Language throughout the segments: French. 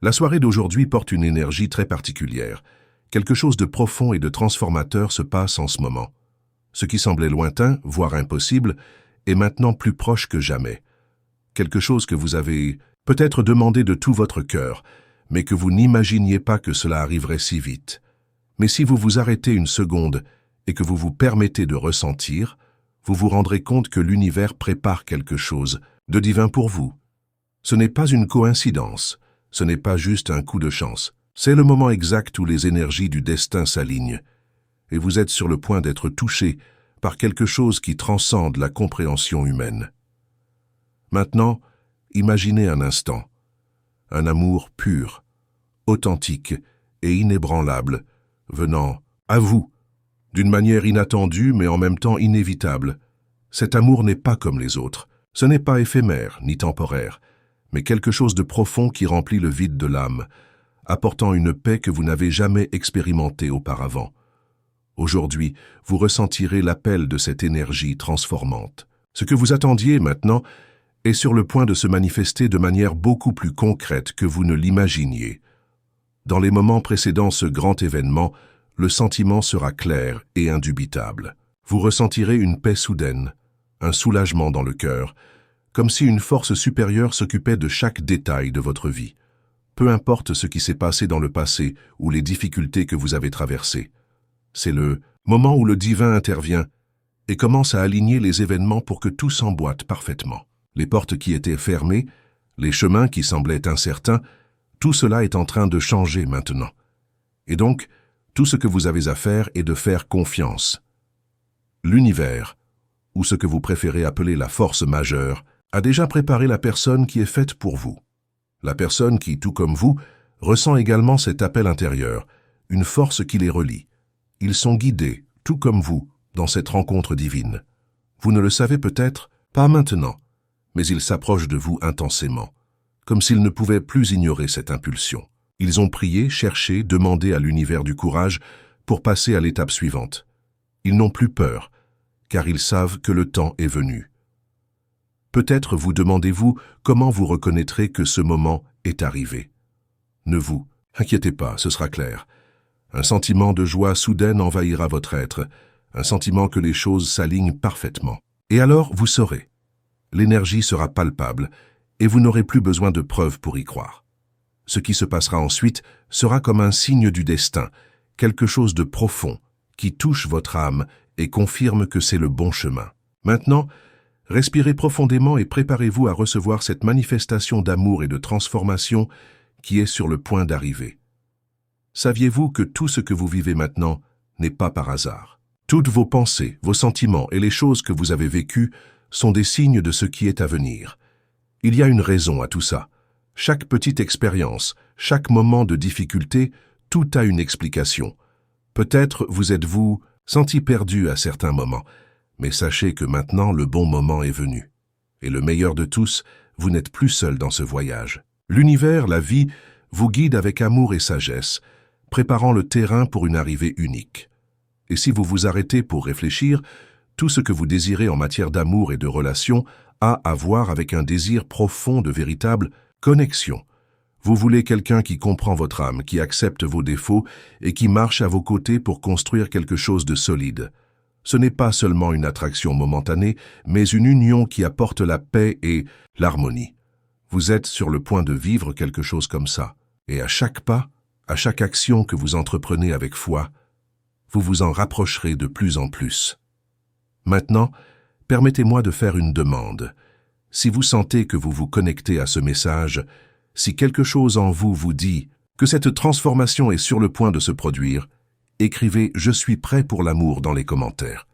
La soirée d'aujourd'hui porte une énergie très particulière. Quelque chose de profond et de transformateur se passe en ce moment. Ce qui semblait lointain, voire impossible, est maintenant plus proche que jamais. Quelque chose que vous avez peut-être demandé de tout votre cœur, mais que vous n'imaginiez pas que cela arriverait si vite. Mais si vous vous arrêtez une seconde et que vous vous permettez de ressentir, vous vous rendrez compte que l'univers prépare quelque chose de divin pour vous. Ce n'est pas une coïncidence, ce n'est pas juste un coup de chance. C'est le moment exact où les énergies du destin s'alignent, et vous êtes sur le point d'être touché par quelque chose qui transcende la compréhension humaine. Maintenant, imaginez un instant, un amour pur, authentique et inébranlable, venant à vous, d'une manière inattendue mais en même temps inévitable. Cet amour n'est pas comme les autres, ce n'est pas éphémère ni temporaire, mais quelque chose de profond qui remplit le vide de l'âme, apportant une paix que vous n'avez jamais expérimentée auparavant. Aujourd'hui, vous ressentirez l'appel de cette énergie transformante. Ce que vous attendiez maintenant est sur le point de se manifester de manière beaucoup plus concrète que vous ne l'imaginiez. Dans les moments précédant ce grand événement, le sentiment sera clair et indubitable. Vous ressentirez une paix soudaine, un soulagement dans le cœur, comme si une force supérieure s'occupait de chaque détail de votre vie. Peu importe ce qui s'est passé dans le passé ou les difficultés que vous avez traversées. C'est le moment où le divin intervient et commence à aligner les événements pour que tout s'emboîte parfaitement. Les portes qui étaient fermées, les chemins qui semblaient incertains, tout cela est en train de changer maintenant. Et donc, tout ce que vous avez à faire est de faire confiance. L'univers, ou ce que vous préférez appeler la force majeure, a déjà préparé la personne qui est faite pour vous. La personne qui, tout comme vous, ressent également cet appel intérieur, une force qui les relie. Ils sont guidés, tout comme vous, dans cette rencontre divine. Vous ne le savez peut-être pas maintenant, mais ils s'approchent de vous intensément, comme s'ils ne pouvaient plus ignorer cette impulsion. Ils ont prié, cherché, demandé à l'univers du courage pour passer à l'étape suivante. Ils n'ont plus peur, car ils savent que le temps est venu. Peut-être vous demandez-vous comment vous reconnaîtrez que ce moment est arrivé. Ne vous inquiétez pas, ce sera clair. Un sentiment de joie soudaine envahira votre être, un sentiment que les choses s'alignent parfaitement. Et alors vous saurez. L'énergie sera palpable et vous n'aurez plus besoin de preuves pour y croire. Ce qui se passera ensuite sera comme un signe du destin, quelque chose de profond qui touche votre âme et confirme que c'est le bon chemin. Maintenant, respirez profondément et préparez-vous à recevoir cette manifestation d'amour et de transformation qui est sur le point d'arriver. Saviez-vous que tout ce que vous vivez maintenant n'est pas par hasard? Toutes vos pensées, vos sentiments et les choses que vous avez vécues sont des signes de ce qui est à venir. Il y a une raison à tout ça. Chaque petite expérience, chaque moment de difficulté, tout a une explication. Peut-être vous êtes-vous senti perdu à certains moments, mais sachez que maintenant le bon moment est venu. Et le meilleur de tous, vous n'êtes plus seul dans ce voyage. L'univers, la vie, vous guide avec amour et sagesse, préparant le terrain pour une arrivée unique. Et si vous vous arrêtez pour réfléchir, tout ce que vous désirez en matière d'amour et de relation a à voir avec un désir profond de véritable connexion. Vous voulez quelqu'un qui comprend votre âme, qui accepte vos défauts et qui marche à vos côtés pour construire quelque chose de solide. Ce n'est pas seulement une attraction momentanée, mais une union qui apporte la paix et l'harmonie. Vous êtes sur le point de vivre quelque chose comme ça. Et à chaque pas, à chaque action que vous entreprenez avec foi, vous vous en rapprocherez de plus en plus. Maintenant, permettez-moi de faire une demande. Si vous sentez que vous vous connectez à ce message, si quelque chose en vous vous dit que cette transformation est sur le point de se produire, écrivez « Je suis prêt pour l'amour » dans les commentaires.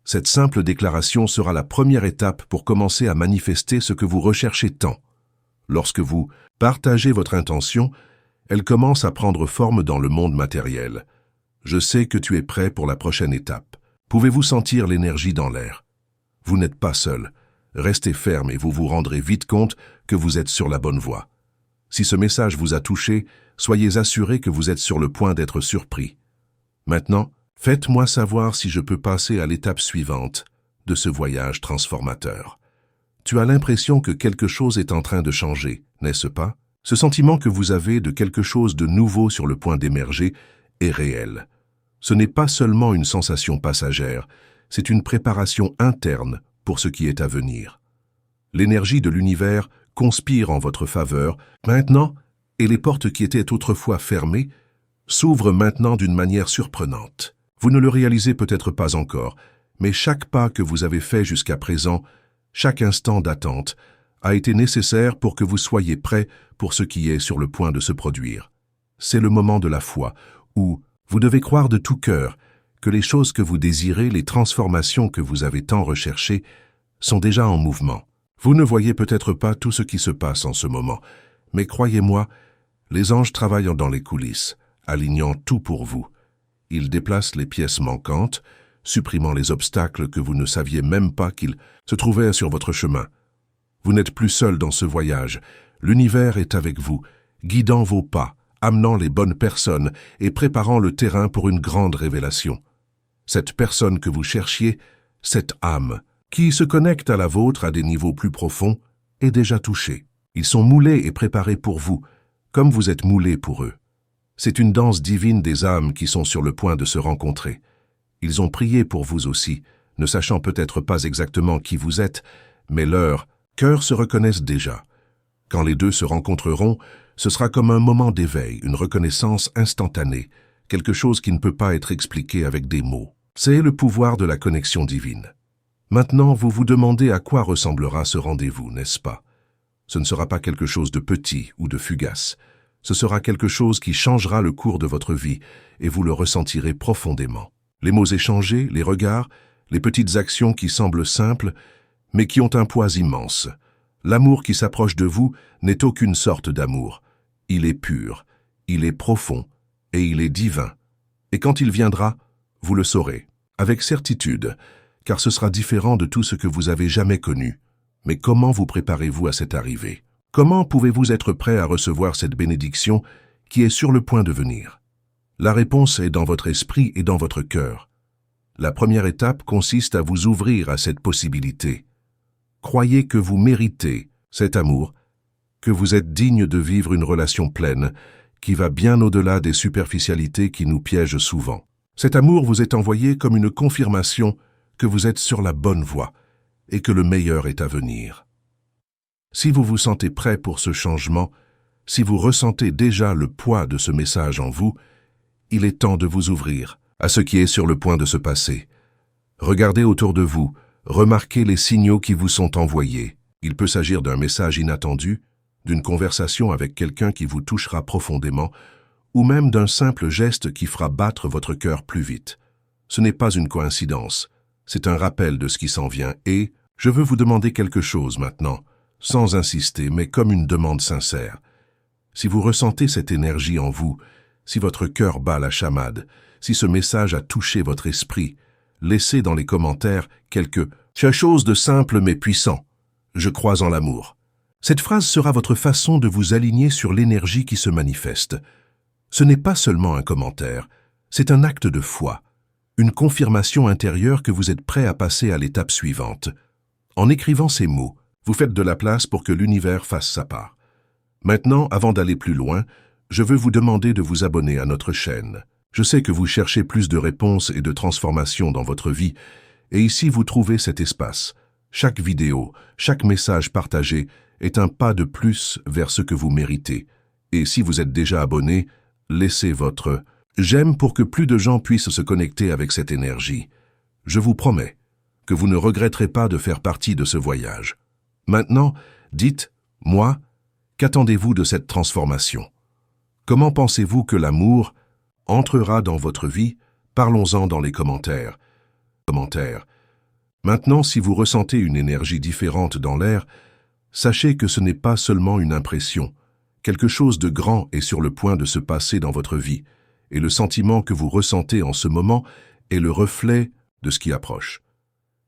Cette simple déclaration sera la première étape pour commencer à manifester ce que vous recherchez tant. Lorsque vous partagez votre intention, elle commence à prendre forme dans le monde matériel. Je sais que tu es prêt pour la prochaine étape. Pouvez-vous sentir l'énergie dans l'air? Vous n'êtes pas seul. Restez ferme et vous vous rendrez vite compte que vous êtes sur la bonne voie. Si ce message vous a touché, soyez assurés que vous êtes sur le point d'être surpris. Maintenant, faites-moi savoir si je peux passer à l'étape suivante de ce voyage transformateur. Tu as l'impression que quelque chose est en train de changer, n'est-ce pas? Ce sentiment que vous avez de quelque chose de nouveau sur le point d'émerger est réel. Ce n'est pas seulement une sensation passagère, c'est une préparation interne pour ce qui est à venir. L'énergie de l'univers conspire en votre faveur maintenant, et les portes qui étaient autrefois fermées s'ouvrent maintenant d'une manière surprenante. Vous ne le réalisez peut-être pas encore, mais chaque pas que vous avez fait jusqu'à présent, chaque instant d'attente, a été nécessaire pour que vous soyez prêt pour ce qui est sur le point de se produire. C'est le moment de la foi, où vous devez croire de tout cœur que les choses que vous désirez, les transformations que vous avez tant recherchées, sont déjà en mouvement. Vous ne voyez peut-être pas tout ce qui se passe en ce moment, mais croyez-moi, les anges travaillent dans les coulisses, alignant tout pour vous. Ils déplacent les pièces manquantes, supprimant les obstacles que vous ne saviez même pas qu'ils se trouvaient sur votre chemin. Vous n'êtes plus seul dans ce voyage. L'univers est avec vous, guidant vos pas, amenant les bonnes personnes et préparant le terrain pour une grande révélation. Cette personne que vous cherchiez, cette âme, qui se connecte à la vôtre à des niveaux plus profonds, est déjà touchée. Ils sont moulés et préparés pour vous, comme vous êtes moulés pour eux. C'est une danse divine des âmes qui sont sur le point de se rencontrer. Ils ont prié pour vous aussi, ne sachant peut-être pas exactement qui vous êtes, mais leurs cœurs se reconnaissent déjà. Quand les deux se rencontreront, ce sera comme un moment d'éveil, une reconnaissance instantanée, quelque chose qui ne peut pas être expliqué avec des mots. C'est le pouvoir de la connexion divine. Maintenant, vous vous demandez à quoi ressemblera ce rendez-vous, n'est-ce pas? Ce ne sera pas quelque chose de petit ou de fugace. Ce sera quelque chose qui changera le cours de votre vie et vous le ressentirez profondément. Les mots échangés, les regards, les petites actions qui semblent simples, mais qui ont un poids immense. L'amour qui s'approche de vous n'est aucune sorte d'amour. Il est pur, il est profond et il est divin. Et quand il viendra, vous le saurez, avec certitude, car ce sera différent de tout ce que vous avez jamais connu. Mais comment vous préparez-vous à cette arrivée? Comment pouvez-vous être prêt à recevoir cette bénédiction qui est sur le point de venir? La réponse est dans votre esprit et dans votre cœur. La première étape consiste à vous ouvrir à cette possibilité. Croyez que vous méritez cet amour, que vous êtes digne de vivre une relation pleine, qui va bien au-delà des superficialités qui nous piègent souvent. Cet amour vous est envoyé comme une confirmation que vous êtes sur la bonne voie et que le meilleur est à venir. Si vous vous sentez prêt pour ce changement, si vous ressentez déjà le poids de ce message en vous, il est temps de vous ouvrir à ce qui est sur le point de se passer. Regardez autour de vous, remarquez les signaux qui vous sont envoyés. Il peut s'agir d'un message inattendu, d'une conversation avec quelqu'un qui vous touchera profondément, ou même d'un simple geste qui fera battre votre cœur plus vite. Ce n'est pas une coïncidence, c'est un rappel de ce qui s'en vient et je veux vous demander quelque chose maintenant, sans insister, mais comme une demande sincère. Si vous ressentez cette énergie en vous, si votre cœur bat la chamade, si ce message a touché votre esprit, laissez dans les commentaires quelque chose de simple mais puissant. Je crois en l'amour. Cette phrase sera votre façon de vous aligner sur l'énergie qui se manifeste. Ce n'est pas seulement un commentaire, c'est un acte de foi, une confirmation intérieure que vous êtes prêt à passer à l'étape suivante. En écrivant ces mots, vous faites de la place pour que l'univers fasse sa part. Maintenant, avant d'aller plus loin, je veux vous demander de vous abonner à notre chaîne. Je sais que vous cherchez plus de réponses et de transformations dans votre vie, et ici vous trouvez cet espace. Chaque vidéo, chaque message partagé est un pas de plus vers ce que vous méritez. Et si vous êtes déjà abonné, laissez votre j'aime pour que plus de gens puissent se connecter avec cette énergie. Je vous promets que vous ne regretterez pas de faire partie de ce voyage. Maintenant, dites, moi, qu'attendez-vous de cette transformation? Comment pensez-vous que l'amour entrera dans votre vie? Parlons-en dans les commentaires. Maintenant, si vous ressentez une énergie différente dans l'air, sachez que ce n'est pas seulement une impression. Quelque chose de grand est sur le point de se passer dans votre vie, et le sentiment que vous ressentez en ce moment est le reflet de ce qui approche.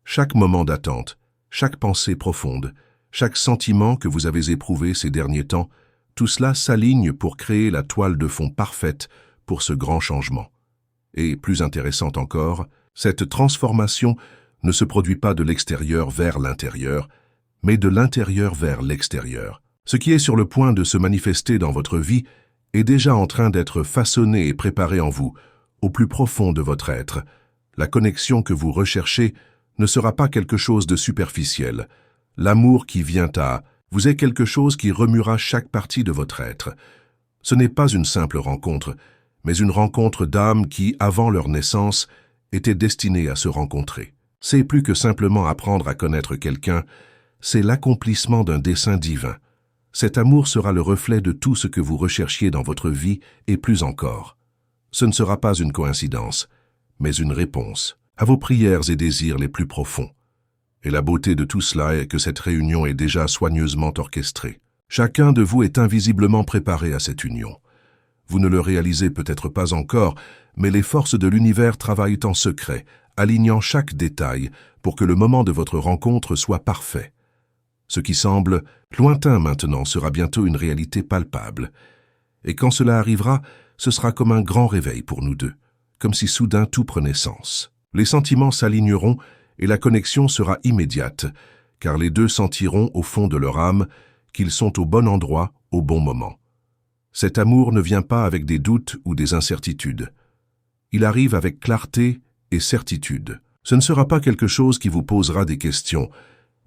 Chaque moment d'attente, chaque pensée profonde, chaque sentiment que vous avez éprouvé ces derniers temps, tout cela s'aligne pour créer la toile de fond parfaite pour ce grand changement. Et plus intéressant encore, cette transformation ne se produit pas de l'extérieur vers l'intérieur, mais de l'intérieur vers l'extérieur. Ce qui est sur le point de se manifester dans votre vie est déjà en train d'être façonné et préparé en vous, au plus profond de votre être. La connexion que vous recherchez ne sera pas quelque chose de superficiel. L'amour qui vient à vous est quelque chose qui remuera chaque partie de votre être. Ce n'est pas une simple rencontre, mais une rencontre d'âmes qui, avant leur naissance, étaient destinées à se rencontrer. C'est plus que simplement apprendre à connaître quelqu'un, c'est l'accomplissement d'un dessein divin. Cet amour sera le reflet de tout ce que vous recherchiez dans votre vie et plus encore. Ce ne sera pas une coïncidence, mais une réponse à vos prières et désirs les plus profonds. Et la beauté de tout cela est que cette réunion est déjà soigneusement orchestrée. Chacun de vous est invisiblement préparé à cette union. Vous ne le réalisez peut-être pas encore, mais les forces de l'univers travaillent en secret, alignant chaque détail pour que le moment de votre rencontre soit parfait. Ce qui semble lointain maintenant sera bientôt une réalité palpable. Et quand cela arrivera, ce sera comme un grand réveil pour nous deux, comme si soudain tout prenait sens. Les sentiments s'aligneront et la connexion sera immédiate, car les deux sentiront au fond de leur âme qu'ils sont au bon endroit, au bon moment. Cet amour ne vient pas avec des doutes ou des incertitudes. Il arrive avec clarté et certitude. Ce ne sera pas quelque chose qui vous posera des questions,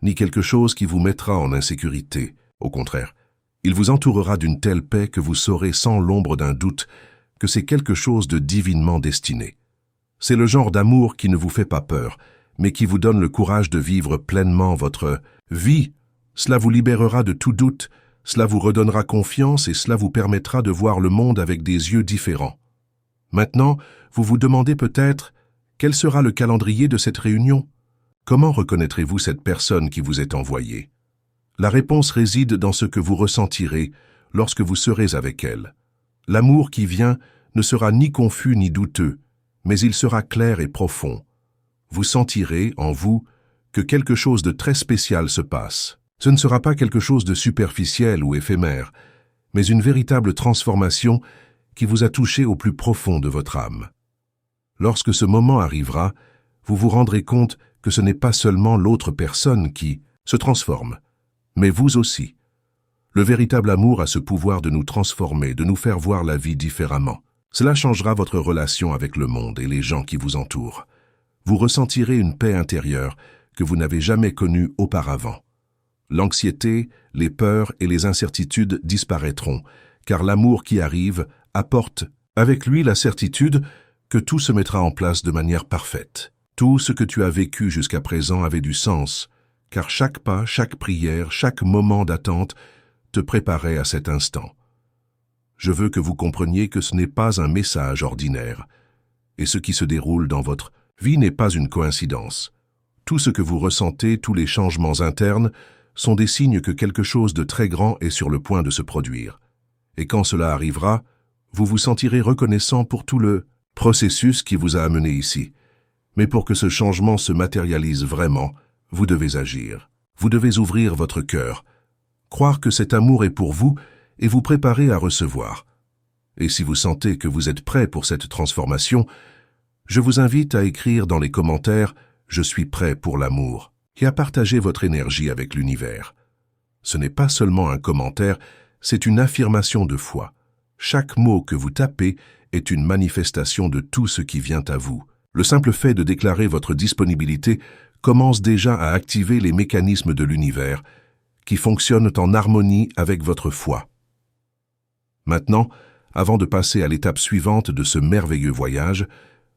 ni quelque chose qui vous mettra en insécurité. Au contraire, il vous entourera d'une telle paix que vous saurez sans l'ombre d'un doute que c'est quelque chose de divinement destiné. C'est le genre d'amour qui ne vous fait pas peur, mais qui vous donne le courage de vivre pleinement votre vie. Cela vous libérera de tout doute, cela vous redonnera confiance et cela vous permettra de voir le monde avec des yeux différents. Maintenant, vous vous demandez peut-être, quel sera le calendrier de cette réunion? Comment reconnaîtrez-vous cette personne qui vous est envoyée? La réponse réside dans ce que vous ressentirez lorsque vous serez avec elle. L'amour qui vient ne sera ni confus ni douteux, mais il sera clair et profond. Vous sentirez, en vous, que quelque chose de très spécial se passe. Ce ne sera pas quelque chose de superficiel ou éphémère, mais une véritable transformation qui vous a touché au plus profond de votre âme. Lorsque ce moment arrivera, vous vous rendrez compte que ce n'est pas seulement l'autre personne qui se transforme, mais vous aussi. Le véritable amour a ce pouvoir de nous transformer, de nous faire voir la vie différemment. Cela changera votre relation avec le monde et les gens qui vous entourent. Vous ressentirez une paix intérieure que vous n'avez jamais connue auparavant. L'anxiété, les peurs et les incertitudes disparaîtront, car l'amour qui arrive apporte avec lui la certitude que tout se mettra en place de manière parfaite. Tout ce que tu as vécu jusqu'à présent avait du sens, car chaque pas, chaque prière, chaque moment d'attente te préparait à cet instant. Je veux que vous compreniez que ce n'est pas un message ordinaire, et ce qui se déroule dans votre vie n'est pas une coïncidence. Tout ce que vous ressentez, tous les changements internes, sont des signes que quelque chose de très grand est sur le point de se produire. Et quand cela arrivera, vous vous sentirez reconnaissant pour tout le processus qui vous a amené ici. Mais pour que ce changement se matérialise vraiment, vous devez agir. Vous devez ouvrir votre cœur, croire que cet amour est pour vous et vous préparer à recevoir. Et si vous sentez que vous êtes prêt pour cette transformation, je vous invite à écrire dans les commentaires « Je suis prêt pour l'amour » et à partager votre énergie avec l'univers. Ce n'est pas seulement un commentaire, c'est une affirmation de foi. Chaque mot que vous tapez est une manifestation de tout ce qui vient à vous. Le simple fait de déclarer votre disponibilité commence déjà à activer les mécanismes de l'univers qui fonctionnent en harmonie avec votre foi. Maintenant, avant de passer à l'étape suivante de ce merveilleux voyage,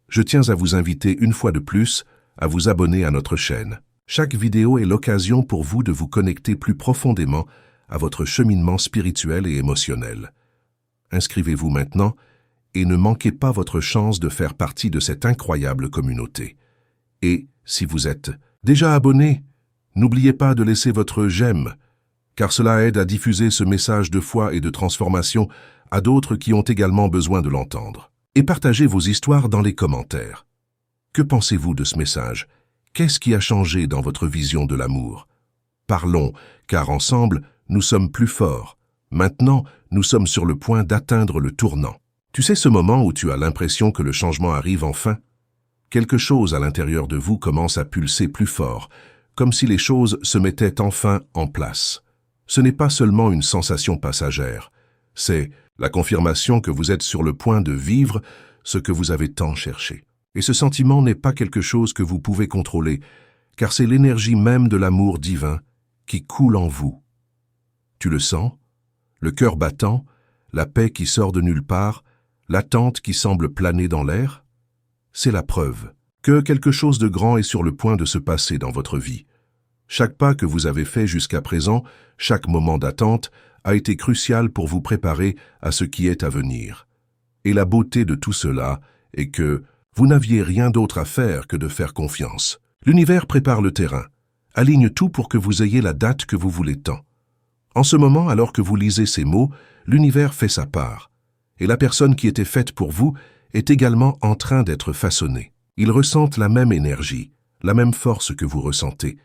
je tiens à vous inviter une fois de plus à vous abonner à notre chaîne. Chaque vidéo est l'occasion pour vous de vous connecter plus profondément à votre cheminement spirituel et émotionnel. Inscrivez-vous maintenant et ne manquez pas votre chance de faire partie de cette incroyable communauté. Et, si vous êtes déjà abonné, n'oubliez pas de laisser votre j'aime, car cela aide à diffuser ce message de foi et de transformation à d'autres qui ont également besoin de l'entendre. Et partagez vos histoires dans les commentaires. Que pensez-vous de ce message? Qu'est-ce qui a changé dans votre vision de l'amour? Parlons, car ensemble, nous sommes plus forts. Maintenant, nous sommes sur le point d'atteindre le tournant. Tu sais ce moment où tu as l'impression que le changement arrive enfin? Quelque chose à l'intérieur de vous commence à pulser plus fort, comme si les choses se mettaient enfin en place. Ce n'est pas seulement une sensation passagère, c'est la confirmation que vous êtes sur le point de vivre ce que vous avez tant cherché. Et ce sentiment n'est pas quelque chose que vous pouvez contrôler, car c'est l'énergie même de l'amour divin qui coule en vous. Tu le sens? Le cœur battant, la paix qui sort de nulle part, l'attente qui semble planer dans l'air? C'est la preuve que quelque chose de grand est sur le point de se passer dans votre vie. Chaque pas que vous avez fait jusqu'à présent, chaque moment d'attente, a été crucial pour vous préparer à ce qui est à venir. Et la beauté de tout cela est que vous n'aviez rien d'autre à faire que de faire confiance. L'univers prépare le terrain, aligne tout pour que vous ayez la date que vous voulez tant. En ce moment, alors que vous lisez ces mots, l'univers fait sa part. Et la personne qui était faite pour vous est également en train d'être façonnée. Ils ressentent la même énergie, la même force que vous ressentez.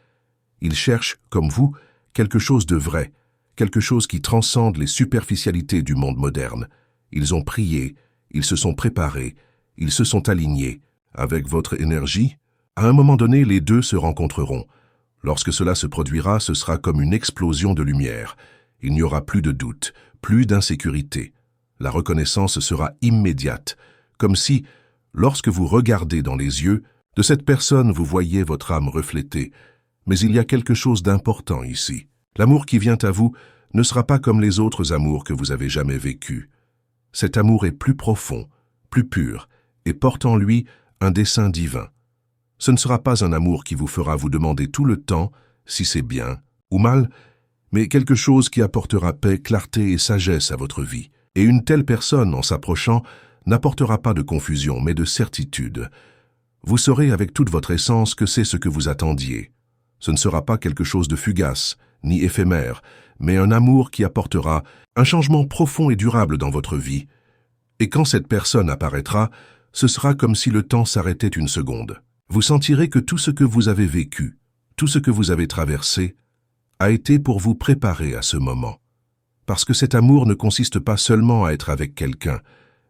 Ils cherchent, comme vous, quelque chose de vrai, quelque chose qui transcende les superficialités du monde moderne. Ils ont prié, ils se sont préparés, ils se sont alignés. Avec votre énergie, à un moment donné, les deux se rencontreront. Lorsque cela se produira, ce sera comme une explosion de lumière. Il n'y aura plus de doute, plus d'insécurité. La reconnaissance sera immédiate, comme si, lorsque vous regardez dans les yeux de cette personne, vous voyez votre âme reflétée. Mais il y a quelque chose d'important ici. L'amour qui vient à vous ne sera pas comme les autres amours que vous avez jamais vécus. Cet amour est plus profond, plus pur, et porte en lui un dessein divin. Ce ne sera pas un amour qui vous fera vous demander tout le temps si c'est bien ou mal, mais quelque chose qui apportera paix, clarté et sagesse à votre vie. Et une telle personne, en s'approchant, n'apportera pas de confusion, mais de certitude. Vous saurez avec toute votre essence que c'est ce que vous attendiez. Ce ne sera pas quelque chose de fugace, ni éphémère, mais un amour qui apportera un changement profond et durable dans votre vie. Et quand cette personne apparaîtra, ce sera comme si le temps s'arrêtait une seconde. Vous sentirez que tout ce que vous avez vécu, tout ce que vous avez traversé, a été pour vous préparer à ce moment. Parce que cet amour ne consiste pas seulement à être avec quelqu'un,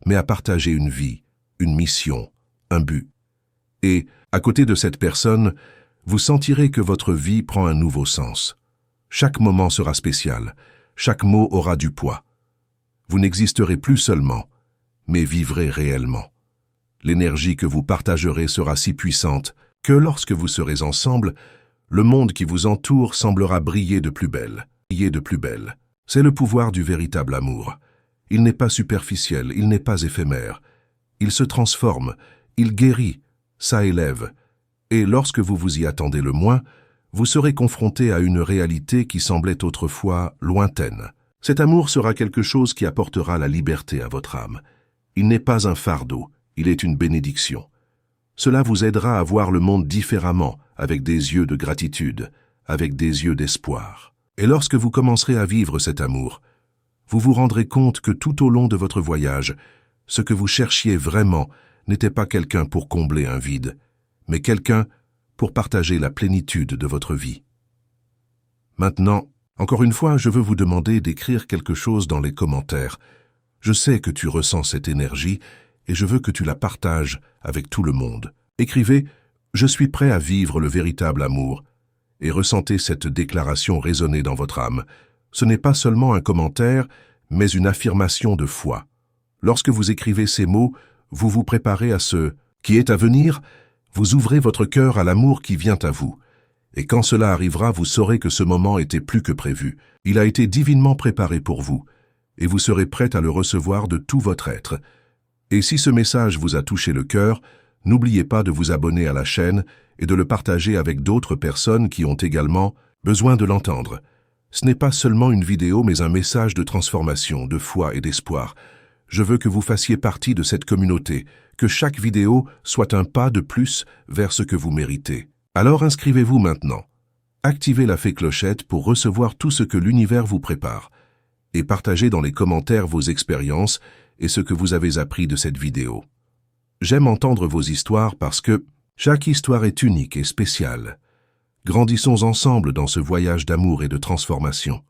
mais à partager une vie, une mission, un but. Et, à côté de cette personne, vous sentirez que votre vie prend un nouveau sens. Chaque moment sera spécial, chaque mot aura du poids. Vous n'existerez plus seulement, mais vivrez réellement. L'énergie que vous partagerez sera si puissante que lorsque vous serez ensemble, le monde qui vous entoure semblera briller de plus belle. C'est le pouvoir du véritable amour. Il n'est pas superficiel, il n'est pas éphémère. Il se transforme, il guérit, ça élève. Et lorsque vous vous y attendez le moins, vous serez confronté à une réalité qui semblait autrefois lointaine. Cet amour sera quelque chose qui apportera la liberté à votre âme. Il n'est pas un fardeau, il est une bénédiction. Cela vous aidera à voir le monde différemment, avec des yeux de gratitude, avec des yeux d'espoir. Et lorsque vous commencerez à vivre cet amour, vous vous rendrez compte que tout au long de votre voyage, ce que vous cherchiez vraiment n'était pas quelqu'un pour combler un vide, mais quelqu'un pour partager la plénitude de votre vie. Maintenant, encore une fois, je veux vous demander d'écrire quelque chose dans les commentaires. Je sais que tu ressens cette énergie et je veux que tu la partages avec tout le monde. Écrivez « Je suis prêt à vivre le véritable amour » et ressentez cette déclaration résonner dans votre âme. Ce n'est pas seulement un commentaire, mais une affirmation de foi. Lorsque vous écrivez ces mots, vous vous préparez à ce qui est à venir, vous ouvrez votre cœur à l'amour qui vient à vous. Et quand cela arrivera, vous saurez que ce moment était plus que prévu. Il a été divinement préparé pour vous, et vous serez prêt à le recevoir de tout votre être. Et si ce message vous a touché le cœur, n'oubliez pas de vous abonner à la chaîne et de le partager avec d'autres personnes qui ont également besoin de l'entendre. Ce n'est pas seulement une vidéo, mais un message de transformation, de foi et d'espoir. Je veux que vous fassiez partie de cette communauté, que chaque vidéo soit un pas de plus vers ce que vous méritez. Alors inscrivez-vous maintenant. Activez la fée clochette pour recevoir tout ce que l'univers vous prépare. Et partagez dans les commentaires vos expériences et ce que vous avez appris de cette vidéo. J'aime entendre vos histoires parce que chaque histoire est unique et spéciale. Grandissons ensemble dans ce voyage d'amour et de transformation.